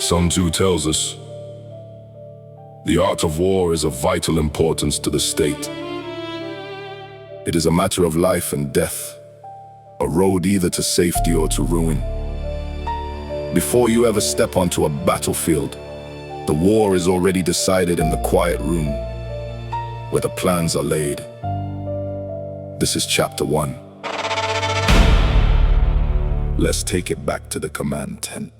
Sun Tzu tells us, the art of war is of vital importance to the state. It is a matter of life and death, a road either to safety or to ruin. Before you ever step onto a battlefield, the war is already decided in the quiet room, where the plans are laid. This is chapter 1. Let's take it back to the command tent.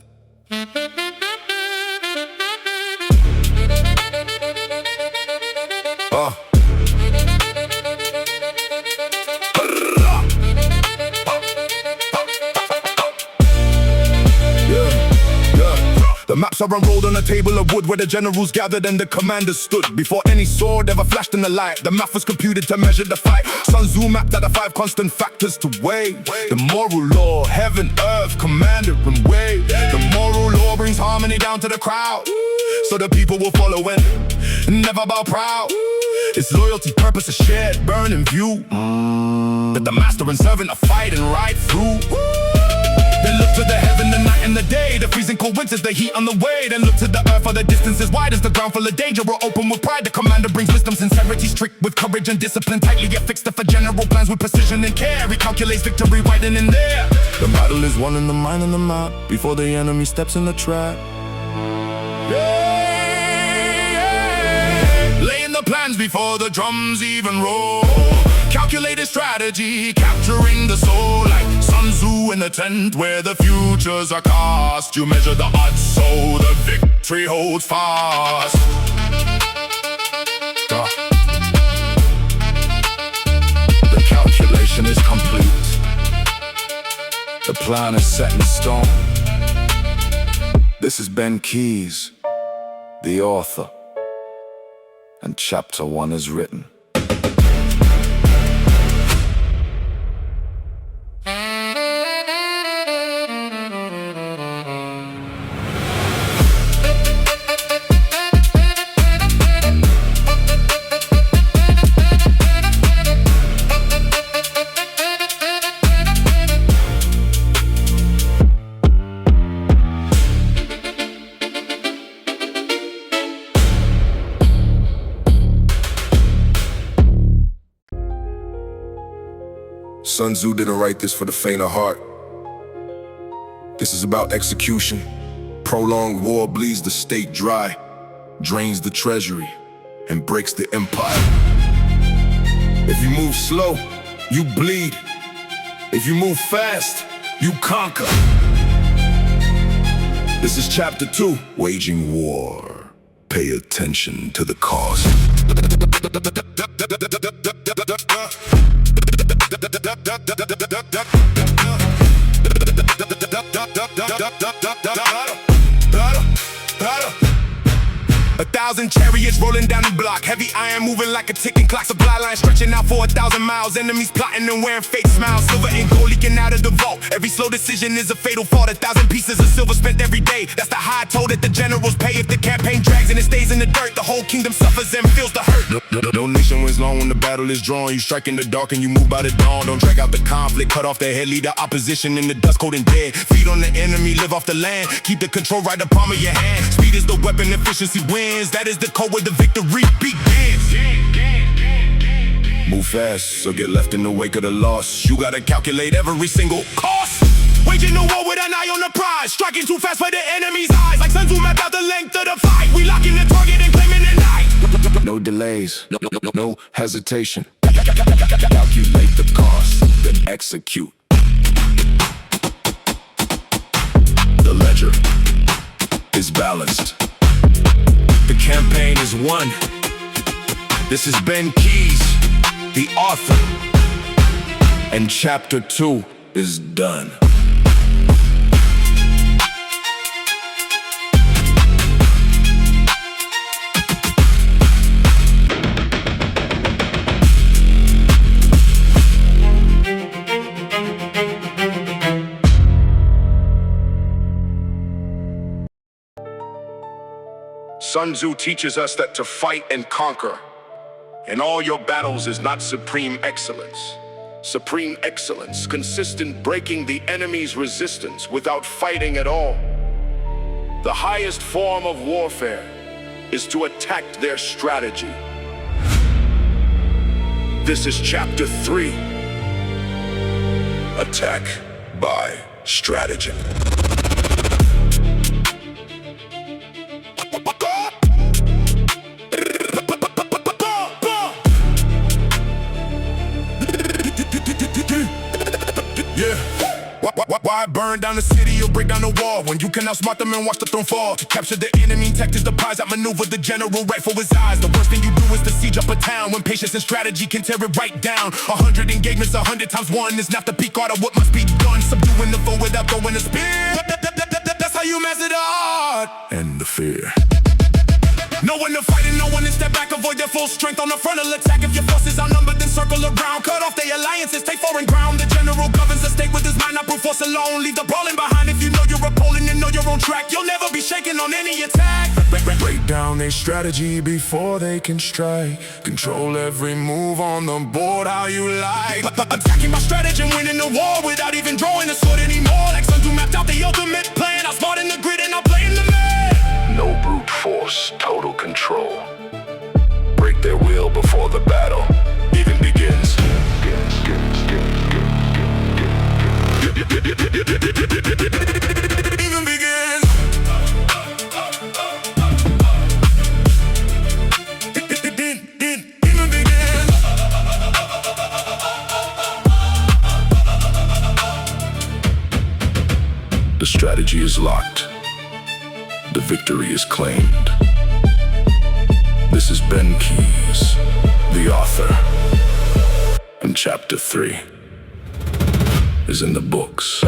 The maps are unrolled on a table of wood where the generals gathered and the commanders stood. Before any sword ever flashed in the light, the math was computed to measure the fight. Sun Tzu mapped out the 5 constant factors to weigh the moral law, heaven, earth, commander, and way. The moral law brings harmony down to the crowd, so the people will follow and never bow proud. Its loyalty, purpose, a shared burn in view, that the master and servant are fighting right through. Then look to the heaven, the night and the day, the freezing cold winters, the heat on the way. Then look to the earth, for the distance is wide as the ground full of danger. We're open with pride, the commander brings wisdom, sincerity, strict with courage and discipline, tightly affixed for general plans with precision and care. He calculates victory right then and there. The battle is won in the mind and the map, before the enemy steps in the trap. Laying the plans before the drums even roll. Calculated strategy, capturing the soul, like Sun Tzu in the tent where the futures are cast. You measure the odds so the victory holds fast. The calculation is complete. The plan is set in stone. This is BenKeys, the author, and chapter 1 is written. Sun Tzu didn't write this for the faint of heart. This is about execution. Prolonged war bleeds the state dry, drains the treasury, and breaks the empire. If you move slow, you bleed. If you move fast, you conquer. This is chapter 2, waging war. Pay attention to the cost. 1,000 chariots rolling down the block, heavy iron moving like a ticking clock. Supply line stretching out for 1,000 miles. Enemies plotting and wearing fake smiles. Silver and gold leaking out of the vault. Every slow decision is a fatal fault. 1,000 pieces of silver spent every day. That's the high toll that the generals pay. If the campaign drags and it stays in the dirt, the whole kingdom suffers and feels the hurt. No nation wins long when the battle is drawn. You strike in the dark and you move by the dawn. Don't drag out the conflict, cut off their head, lead the opposition in the dust, cold and dead. Feed on the enemy, live off the land. Keep the control right the palm of your hand. Speed is the weapon, efficiency wins. That is the code where the victory begins. Move fast, or get left in the wake of the loss. You gotta calculate every single cost. Waging a war with an eye on the prize. Striking too fast for the enemy's eyes. Like Sun Tzu mapped out the length of the fight. We locking the target and claiming the night. No delays, no hesitation. Calculate the cost, then execute. The ledger is balanced. The campaign is won. This is BenKeys, the author, and chapter 2 is done. Sun Tzu teaches us that to fight and conquer in all your battles is not supreme excellence. Supreme excellence consists in breaking the enemy's resistance without fighting at all. The highest form of warfare is to attack their strategy. This is chapter 3. Attack by Stratagem. Yeah. Why burn down the city or break down the wall when you can outsmart them and watch the throne fall? Capture the enemy, tactics, the pies, outmaneuver the general right for his eyes. The worst thing you do is to siege up a town when patience and strategy can tear it right down. 100 engagements, 100 times 1 is not the peak art of what must be done. Subduing the foe without throwing a spear. That's how you master the art and the fear. No one to fight and no one to step back. Avoid their full strength on the frontal attack. If your forces outnumbered, then circle around. Cut off their alliances, take foreign ground. The general governs the state with his mind, not brute force alone. Leave the brawling behind. If you know you're appalling and know you're on track, you'll never be shaken on any attack. Break down their strategy before they can strike. Control every move on the board how you like. Attacking my strategy and winning the war without even drawing the sword anymore. Like Sun Tzu mapped out the ultimate plan. I'm smart in the grid and I'm playing the man. No brute force, total control. Break their will before the battle even begins. Even begins. Even begins. The strategy is locked. The victory is claimed. This is BenKeys, the author, and chapter 3 is in the books.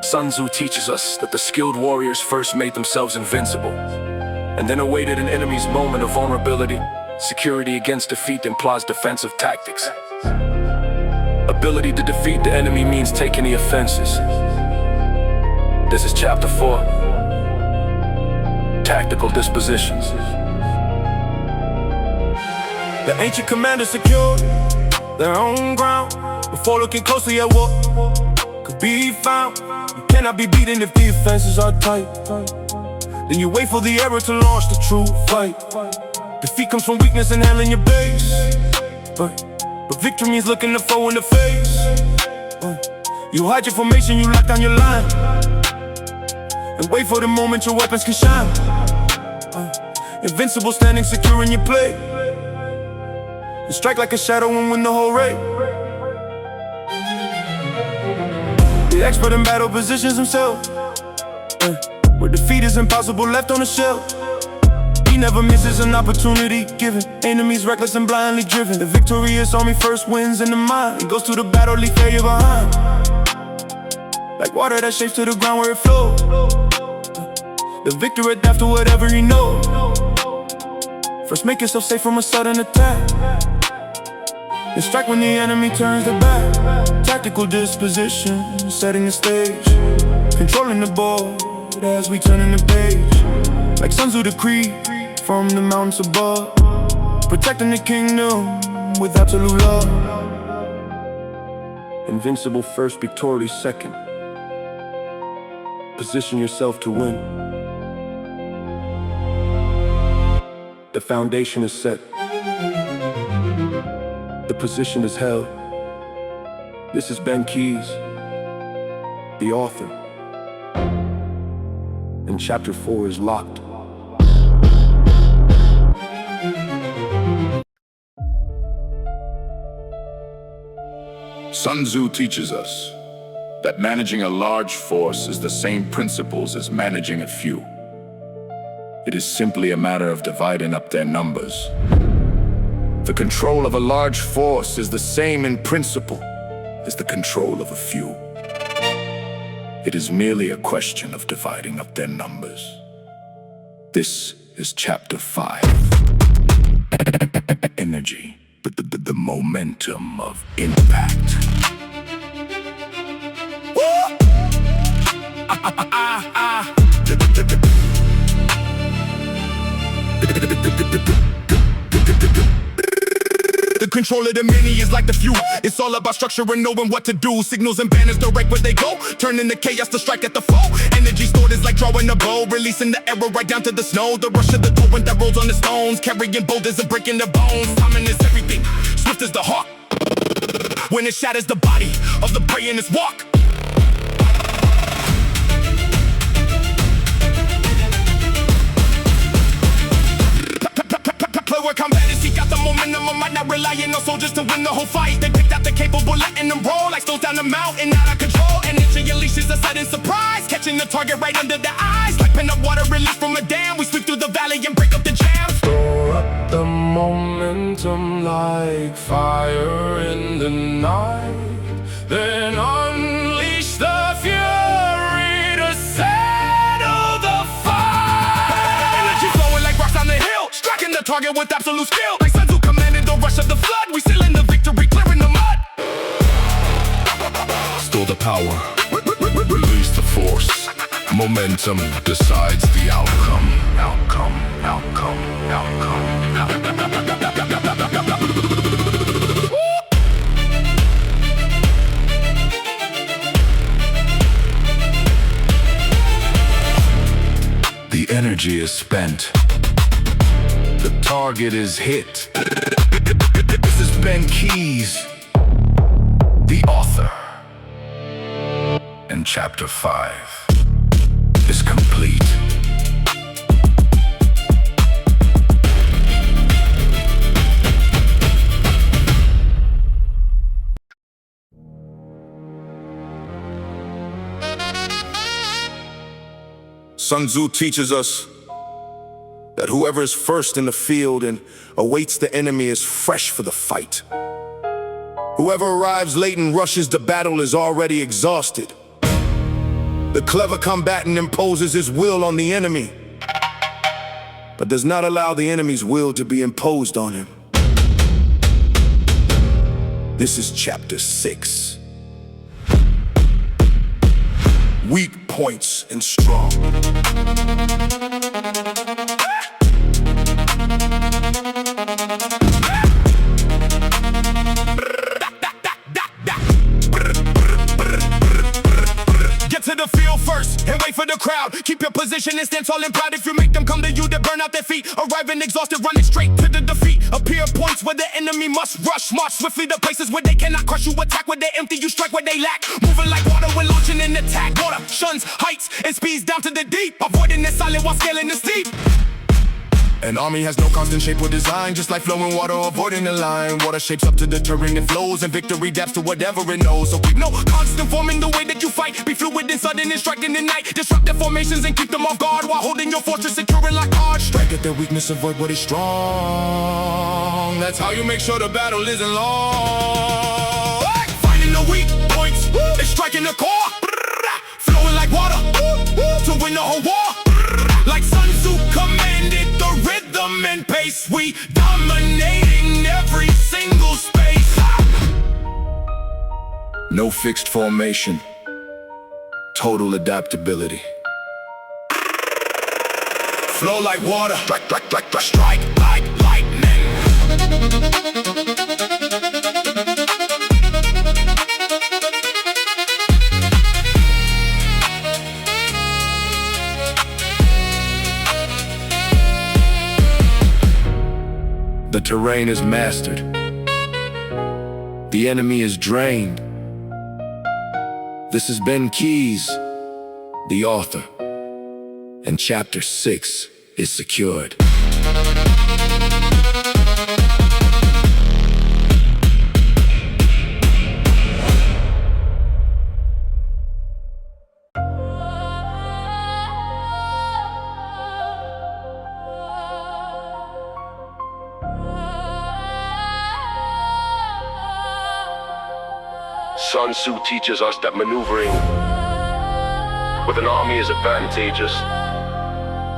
Sun Tzu teaches us that the skilled warriors first made themselves invincible, and then awaited an enemy's moment of vulnerability. Security against defeat implies defensive tactics. Ability to defeat the enemy means taking the offenses. This is chapter 4. Tactical Dispositions. The ancient commanders secured their own ground before looking closely at what could be found. You cannot be beaten if the offenses are tight. Then you wait for the error to launch the true fight. Defeat comes from weakness and handling your base, but victory means looking the foe in the face. You hide your formation, you lock down your line, and wait for the moment your weapons can shine. Invincible, standing secure in your play. You strike like a shadow and win the whole race. The expert in battle positions himself, where defeat is impossible, left on the shelf. He never misses an opportunity given. Enemies reckless and blindly driven. The victorious army first wins in the mind. He goes to the battle, leave failure behind. Like water that shapes to the ground where it flows. The victor adapt to whatever he knows. First make yourself safe from a sudden attack, and strike when the enemy turns their back. Tactical disposition, setting the stage, controlling the board as we turn in the page. Like Sun Tzu decree from the mountains above, protecting the kingdom with absolute love. Invincible first, victorious second. Position yourself to win. The foundation is set. The position is held. This is BenKeys, the author, and chapter 4 is locked. Sun Tzu teaches us that managing a large force is the same principles as managing a few. It is simply a matter of dividing up their numbers. The control of a large force is the same in principle as the control of a few. It is merely a question of dividing up their numbers. This is chapter 5. Energy, but the momentum of impact. The control of the many is like the few. It's all about structure and knowing what to do. Signals and banners direct where they go, turning the chaos to strike at the foe. Energy stored is like drawing a bow, releasing the arrow right down to the snow. The rush of the torrent that rolls on the stones, carrying boulders and breaking the bones. Timing is everything, swift as the hawk, when it shatters the body of the prey in its walk. Where combat is, he got the momentum. I might not relying on soldiers to win the whole fight. They picked out the capable, letting them roll like stones down the mountain, out of control. Energy unleashes a sudden surprise, catching the target right under the eyes. Like pent-up water released from a dam, we sweep through the valley and break up the jam. Store up the momentum like fire in the night, then unleash the fury to settle the fight. Energy flowing like rocks on the hill, striking the target with absolute skill. Like Sun Tzu commanded the rush of the flood, we sealing the victory, clearing the mud. Store the power, release the force. Momentum decides the outcome. The energy is spent. The target is hit. This is BenKeys, the author. And chapter 5 is complete. Sun Tzu teaches us that whoever is first in the field and awaits the enemy is fresh for the fight. Whoever arrives late and rushes the battle is already exhausted. The clever combatant imposes his will on the enemy, but does not allow the enemy's will to be imposed on him. This is chapter 6. Weak points and strong. To the field first and wait for the crowd. Keep your position and stand tall and proud. If you make them come to you, they burn out their feet. Arriving exhausted, running straight to the defeat. Appear points where the enemy must rush. March swiftly to places where they cannot crush you. Attack where they empty, you strike where they lack. Moving like water when launching an attack. Water shuns heights and speeds down to the deep, avoiding the silent while scaling the steep. An army has no constant shape or design, just like flowing water avoiding the line. Water shapes up to the terrain and flows, and victory adapts to whatever it knows. So keep no constant form in the way that you fight. Be fluid and sudden and striking the night. Disrupt their formations and keep them off guard while holding your fortress secure and like cards. Strike at their weakness, avoid what is strong. That's how you make sure the battle isn't long. Finding the weak points and striking the core. Flowing like water to win the whole war. Like Sun Tzu commanded the rhythm and pace, we dominating every single space. No fixed formation, total adaptability. Flow like water, strike like lightning. The terrain is mastered. The enemy is drained. This has been BenKeys, the author, and chapter 6 is secured. Sun Tzu teaches us that maneuvering with an army is advantageous,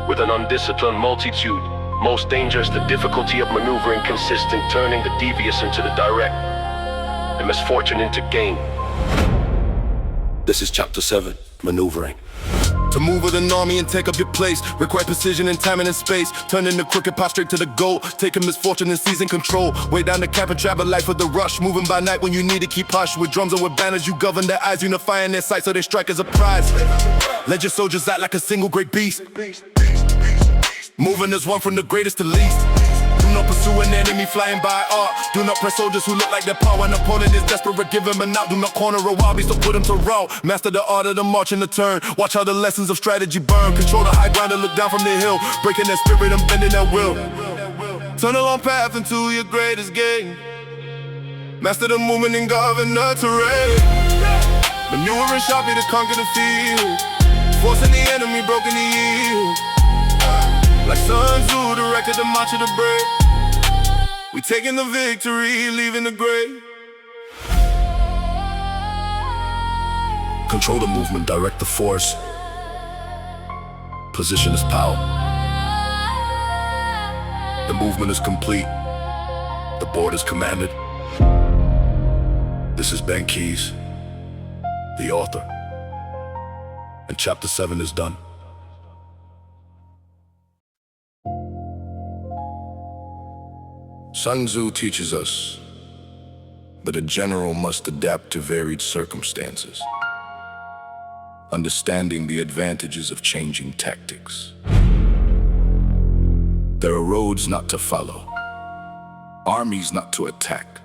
with an undisciplined multitude. Most dangerous, the difficulty of maneuvering consistent, turning the devious into the direct, and misfortune into gain. This is chapter 7, maneuvering. To move with an army and take up your place require precision in time and in space. Turning the crooked path straight to the goal. Taking misfortune and seizing control. Way down the camp and travel life of the rush. Moving by night when you need to keep hush. With drums and with banners you govern their eyes, unifying their sight so they strike as a prize. Let your soldiers act like a single great beast. Moving as one from the greatest to least. Do not pursue an enemy flying by art. Do not press soldiers who look like their power. An opponent is desperate, give him a knock. Do not corner a wild beast, don't put him to rout. Master the art of the march and the turn. Watch how the lessons of strategy burn. Control the high ground and look down from the hill. Breaking their spirit and bending their will. Turn a long path into your greatest gain. Master the movement and govern the terrain. Maneuvering sharply to conquer the field. Forcing the enemy, broken the yield. Like Sun Tzu directed the march of the brave. We taking the victory, leaving the grave. Control the movement, direct the force. Position is power. The movement is complete. The board is commanded. This is BenKeys, the author. And chapter 7 is done. Sun Tzu teaches us that a general must adapt to varied circumstances, understanding the advantages of changing tactics. There are roads not to follow, armies not to attack,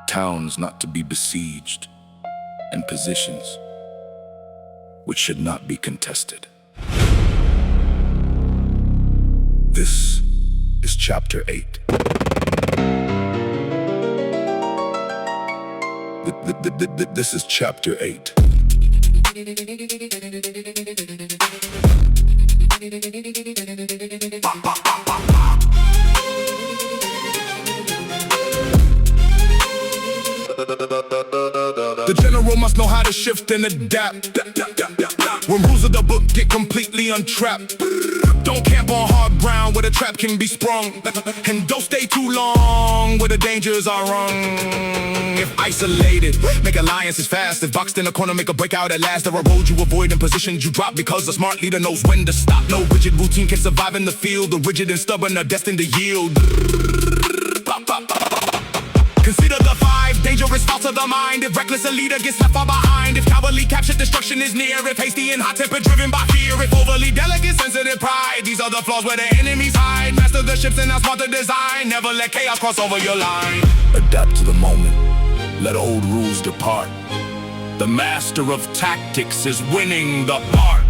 towns not to be besieged, and positions which should not be contested. This is chapter 8. This is chapter 8. The general must know how to shift and adapt. When rules of the book get completely untrapped. Don't camp on hard ground where the trap can be sprung. And don't stay too long where the dangers are wrung. If isolated, make alliances fast. If boxed in a corner, make a breakout at last. There are roads you avoid and positions you drop, because a smart leader knows when to stop. No rigid routine can survive in the field. The rigid and stubborn are destined to yield. Consider the 5 dangerous faults of the mind. If reckless a leader gets left far behind. If cowardly captured, destruction is near. If hasty and hot-tempered, driven by fear. If overly delicate, sensitive pride. These are the flaws where the enemies hide. Master the ships and now smart the design. Never let chaos cross over your line. Adapt to the moment. Let old rules depart. The master of tactics is winning the art.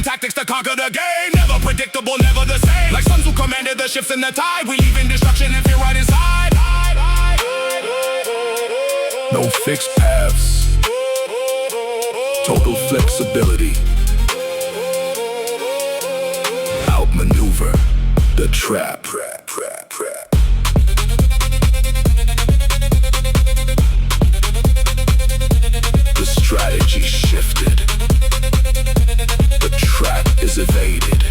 Tactics to conquer the game, never predictable, never the same. Like Sun Tzu commanded the ships in the tide. We leave in destruction and fear right inside. No fixed paths, total flexibility. Outmaneuver the trap. The strategy shifted. The trap is evaded.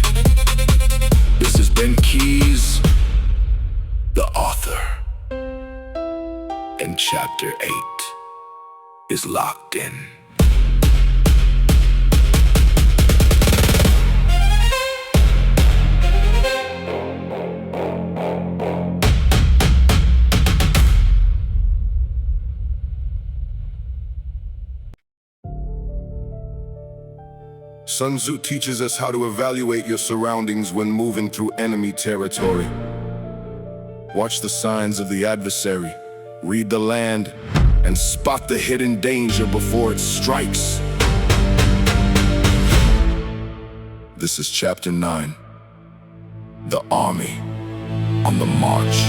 This is BenKeys, the author. And chapter 8 is locked in. Sun Tzu teaches us how to evaluate your surroundings when moving through enemy territory. Watch the signs of the adversary, read the land, and spot the hidden danger before it strikes. This is chapter 9, the army on the march.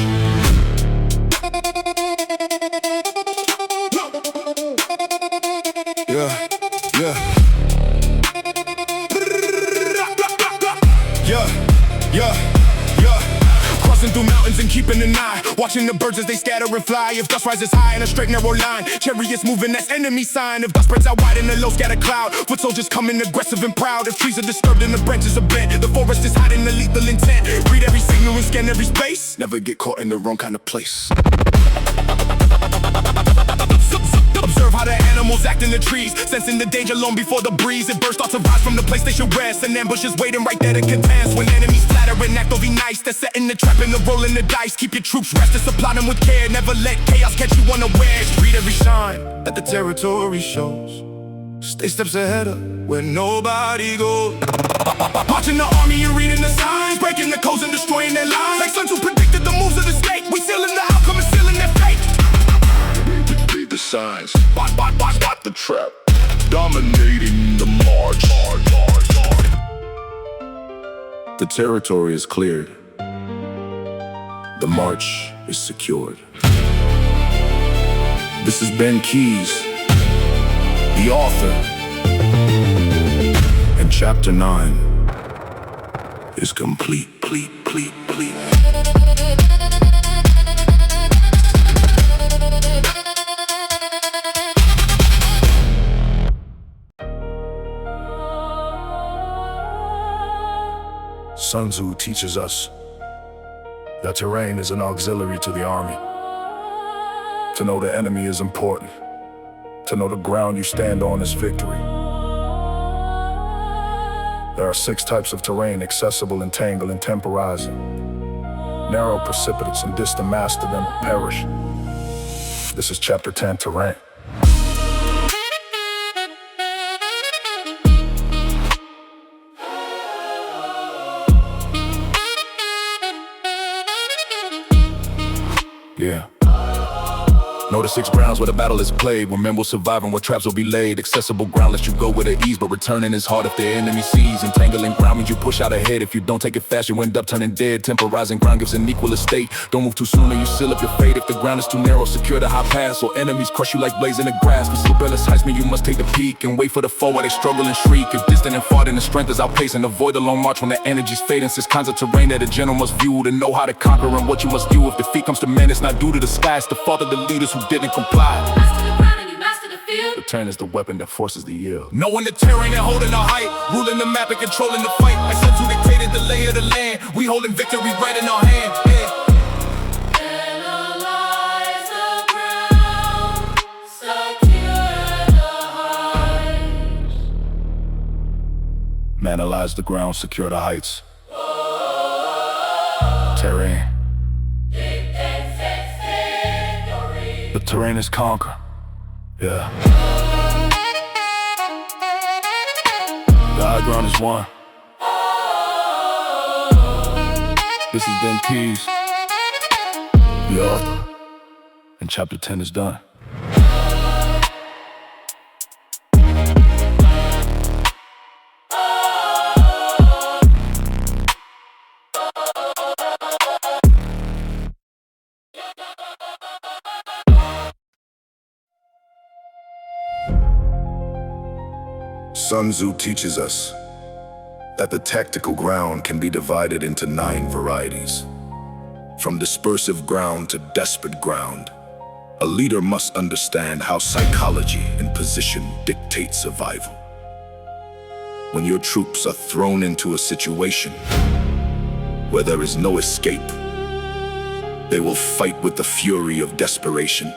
through mountains and keeping an eye, watching the birds as they scatter and fly. If dust rises high in a straight narrow line, chariots moving, that's enemy sign. If dust spreads out wide in a low scatter cloud, foot soldiers coming aggressive and proud. If trees are disturbed and the branches are bent, the forest is hiding the lethal intent. Read every signal and scan every space, never get caught in the wrong kind of place. Observe how the animals act in the trees, sensing the danger long before the breeze. If birds start to rise from the place they should rest, and ambushes waiting right there to contest. When enemies flatter and act, they'll be nice. They're setting the trap and they're rolling the dice. Keep your troops rested, supply them with care. Never let chaos catch you unawares. Read every sign that the territory shows. Stay steps ahead of where nobody goes. Marching the army and reading the signs, breaking the codes and destroying their lives. Like Sun Tzu predicted the moves of the snake, we sealing the outcome and sealing their fate. Read the signs, spot the trap, dominating the march. The territory is cleared. The march is secured. This is BenKeys, the author, and chapter 9 is complete. Sun Tzu teaches us that terrain is an auxiliary to the army. To know the enemy is important. To know the ground you stand on is victory. There are 6 types of terrain: accessible, entangled, and temporizing. Narrow, precipitous, and distant. Master them, perish. This is chapter 10, terrain. Yeah. Know the 6 grounds where the battle is played, where men will survive and where traps will be laid. Accessible ground lets you go with ease, but returning is hard if the enemy sees. Entangling ground means you push out ahead. If you don't take it fast, you end up turning dead. Temporizing ground gives an equal estate. Don't move too soon or you seal up your fate. If the ground is too narrow, secure the high pass, or enemies crush you like blades in the grass. For rebellious heights mean you must take the peak and wait for the foe while they struggle and shriek. If distant and far, then the strength is outpacing. Avoid the long march when the energy's fading. 6 kinds of terrain that a general must view to know how to conquer and what you must do. If defeat comes to men, it's not due to the sky, it's the fault of the leaders who didn't comply. Master the ground and you master the field. The turn is the weapon that forces the yield. Knowing the terrain and holding the height, ruling the map and controlling the fight. Like Sun Tzu dictated the lay of the land, we holding victory right in our hand. Yeah. Analyze the ground, secure the heights. Analyze the ground, secure the heights. Terrain. The terrain is conquer. Yeah. The high ground is won. This is BenKeys, the author, and chapter 10 is done. Sun Tzu teaches us that the tactical ground can be divided into 9 varieties. From dispersive ground to desperate ground, a leader must understand how psychology and position dictate survival. When your troops are thrown into a situation where there is no escape, they will fight with the fury of desperation.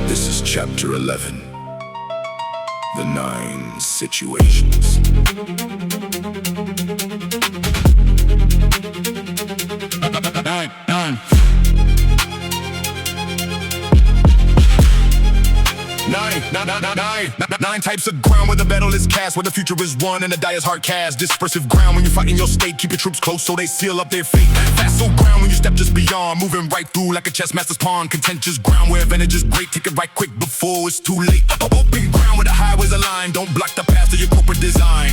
This is chapter 11. The 9 situations. 9 types of ground where the battle is cast, where the future is won and the die is hard cast. Dispersive ground when you fight in your state, keep your troops close so they seal up their fate. Facile ground when you step just beyond, moving right through like a chess master's pawn. Contentious ground where advantage is great, take it right quick before it's too late. Open ground where the highways align, don't block the path to your corporate design.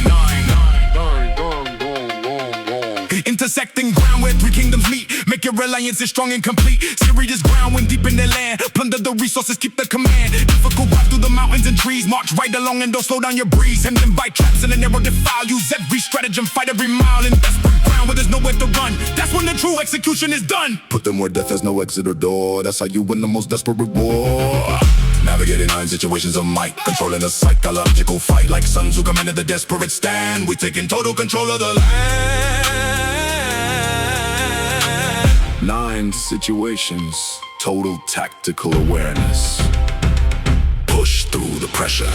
Intersecting ground where 3 kingdoms meet, make your alliance is strong and complete. Serious ground when deep in their land. Plunder the resources, keep the command. Difficult path through the mountains and trees. March right along and don't slow down your breeze. Hemmed in by traps and a narrow defile. Use every stratagem, fight every mile. In desperate ground where there's nowhere to run. That's when the true execution is done. Put them where death has no exit or door. That's how you win the most desperate war. Navigating 9 situations of might, controlling a psychological fight. Like Sun Tzu commanded the desperate stand. We taking total control of the land. 9 situations, total tactical awareness. Push through the pressure.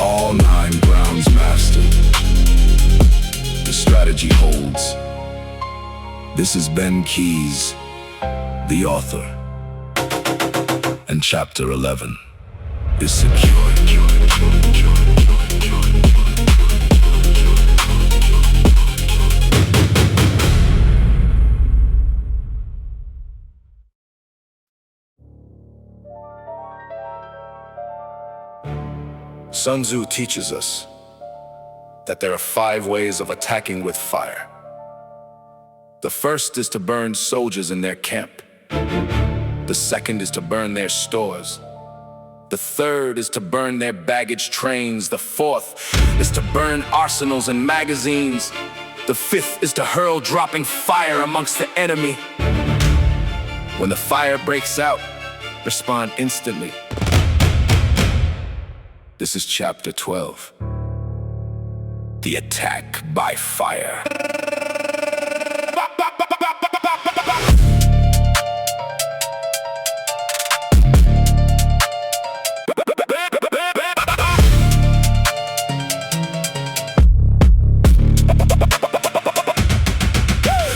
All 9 grounds mastered. The strategy holds. This is BenKeys, the author. And chapter 11 is secure. Sun Tzu teaches us that there are 5 ways of attacking with fire. The first is to burn soldiers in their camp. The second is to burn their stores. The third is to burn their baggage trains. The fourth is to burn arsenals and magazines. The fifth is to hurl dropping fire amongst the enemy. When the fire breaks out, respond instantly. This is chapter 12. The attack by fire.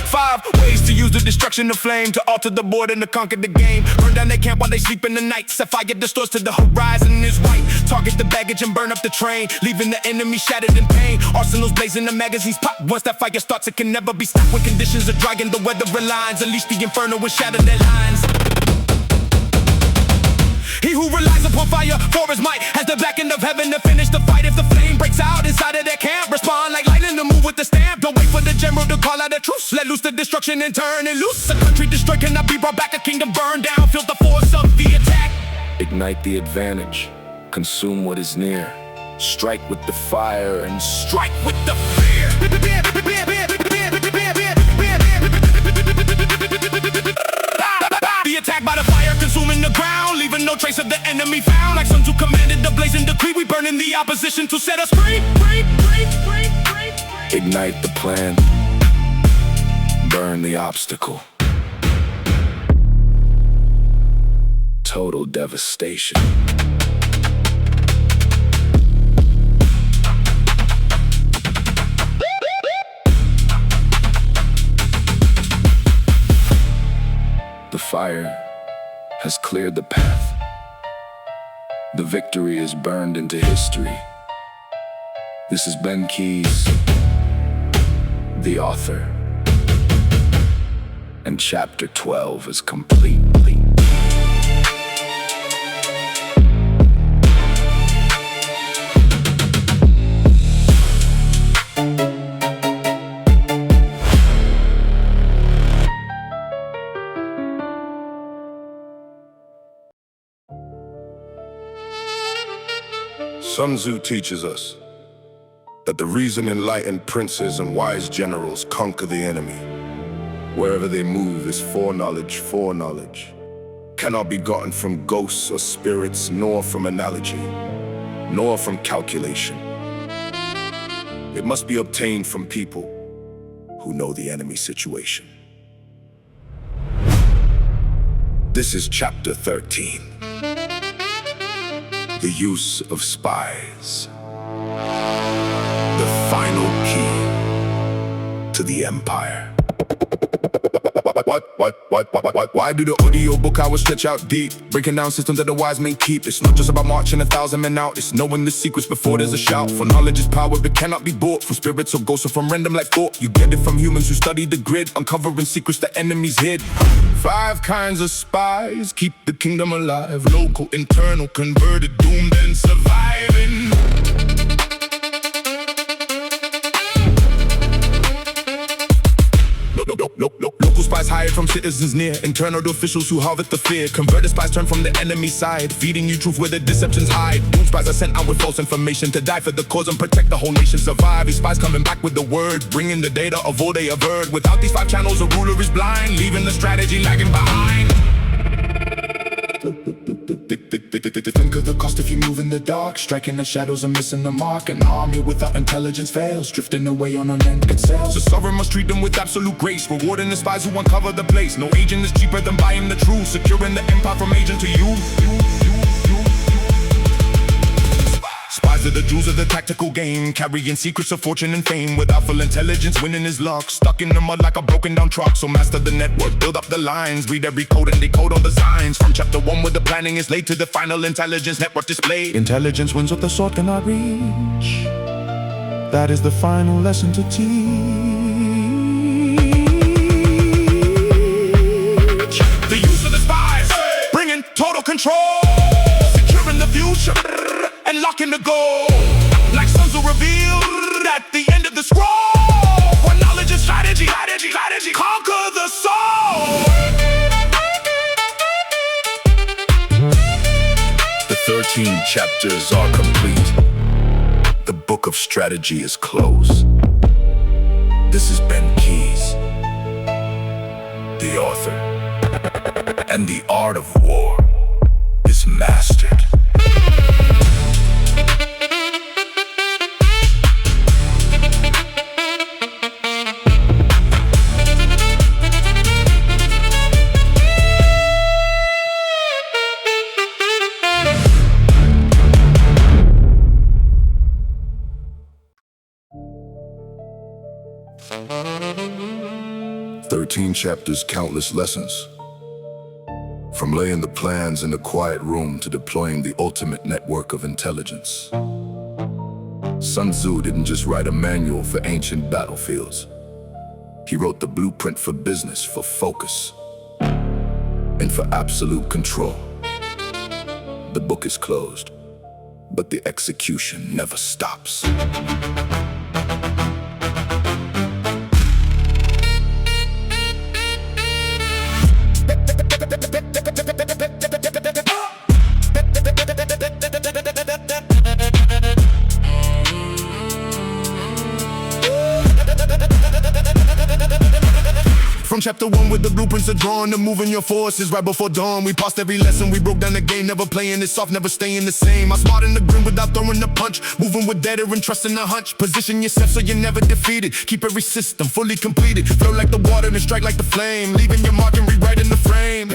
5 ways to use the destruction of flame to alter the board and to conquer the game. Burn down their camp while they sleep in the night. Set fire distorts to the horizon is white. Target the baggage and burn up the train, leaving the enemy shattered in pain. Arsenals blazing, the magazines pop. Once that fire starts, it can never be stopped. When conditions are dry and the weather aligns, unleash the inferno and shatter their lines. He who relies upon fire for his might has the backing of heaven to finish the fight. If the flame breaks out inside of their camp, respond like lightning to move with the stamp. Don't wait for the general to call out a truce. Let loose the destruction and turn it loose. A country destroyed cannot be brought back. A kingdom burned down. Feel the force of the attack. Ignite the advantage. Consume what is near. Strike with the fire and strike with the fear. The attack by the fire, consuming the ground, leaving no trace of the enemy found. Like Sun Tzu commanded the blazing decree, we burn in the opposition to set us free. Ignite the plan, burn the obstacle. Total devastation. The fire has cleared the path. The victory is burned into history. This is BenKeys, the author. And chapter 12 is complete. Sun Tzu teaches us that the reason enlightened princes and wise generals conquer the enemy. Wherever they move is foreknowledge, cannot be gotten from ghosts or spirits, nor from analogy, nor from calculation. It must be obtained from people who know the enemy's situation. This is chapter 13. The use of spies. The final key to the empire. Why do the audiobook hours stretch out deep? Breaking down systems that the wise men keep. It's not just about marching 1,000 men out. It's knowing the secrets before there's a shout. For knowledge is power, it cannot be bought. From spirits or ghosts or from random like thought. You get it from humans who study the grid, uncovering secrets that enemies hid. 5 kinds of spies keep the kingdom alive. Local, internal, converted, doomed and survive. surviving. Local spies hired from citizens near, internal to officials who harvest the fear. Converted spies turn from the enemy side, feeding you truth where the deceptions hide. Doom spies are sent out with false information to die for the cause and protect the whole nation. Survive, these spies coming back with the word, bringing the data of all they averred. Without these 5 channels, a ruler is blind, leaving the strategy lagging behind. Think of the cost if you move in the dark, striking the shadows and missing the mark. An army without intelligence fails, drifting away on unending sails. The sovereign must treat them with absolute grace, rewarding the spies who uncover the place. No agent is cheaper than buying the truth, securing the empire from agent to youth. Spies are the jewels of the tactical game, carrying secrets of fortune and fame. Without full intelligence, winning is luck, stuck in the mud like a broken down truck. So master the network, build up the lines, read every code and decode all the signs. From chapter 1 where the planning is laid to the final intelligence network display. Intelligence wins what the sword cannot reach. That is the final lesson to teach. The use of the spies, bringing total control, securing the future and locking the goal. Like Sun Tzu revealed at the end of the scroll, where knowledge and strategy conquer the soul. The 13 chapters are complete. The book of strategy is closed. This is BenKeys, the author, and the art of war is mastered. "13 chapters, countless lessons. From laying the plans in a quiet room to deploying the ultimate network of intelligence. Sun Tzu didn't just write a manual for ancient battlefields. He wrote the blueprint for business, for focus, and for absolute control. The book is closed, but the execution never stops." From chapter 1 where the blueprints are drawn to moving your forces right before dawn. We passed every lesson, we broke down the game, never playing it soft, never staying the same. I smart in the grin without throwing the punch, moving with data and trusting the hunch. Position yourself so you're never defeated, keep every system fully completed. Flow like the water and strike like the flame, leaving your mark and rewriting the frame.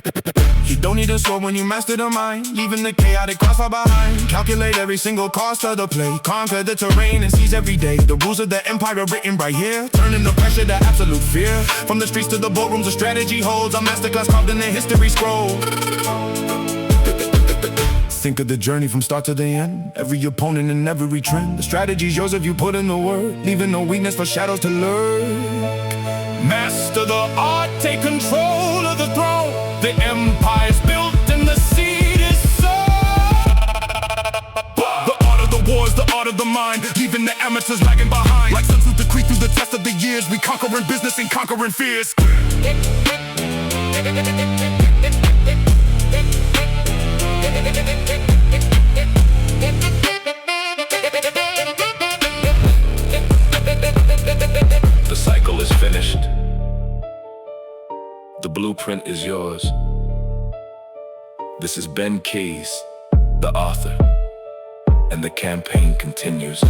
You don't need a sword when you master the mind, leaving the chaotic crossfire behind. Calculate every single cost of the play, conquer the terrain and seize every day. The rules of the empire are written right here, turning the pressure to absolute fear. From the streets to the boardrooms, a strategy holds a masterclass carved in the history scroll. Think of the journey from start to the end, every opponent and every trend. The strategy's yours if you put in the work, leaving no weakness for shadows to lurk. Master the art, take control of the throne. The empire's built and the seed is sown. The art of the war is the art of the mind, leaving the amateurs lagging behind. Like Sun Tzu decree through the test of the years, we conquering business and conquering fears. The cycle is finished. The blueprint is yours. This is BenKeys, the author, and the campaign continues.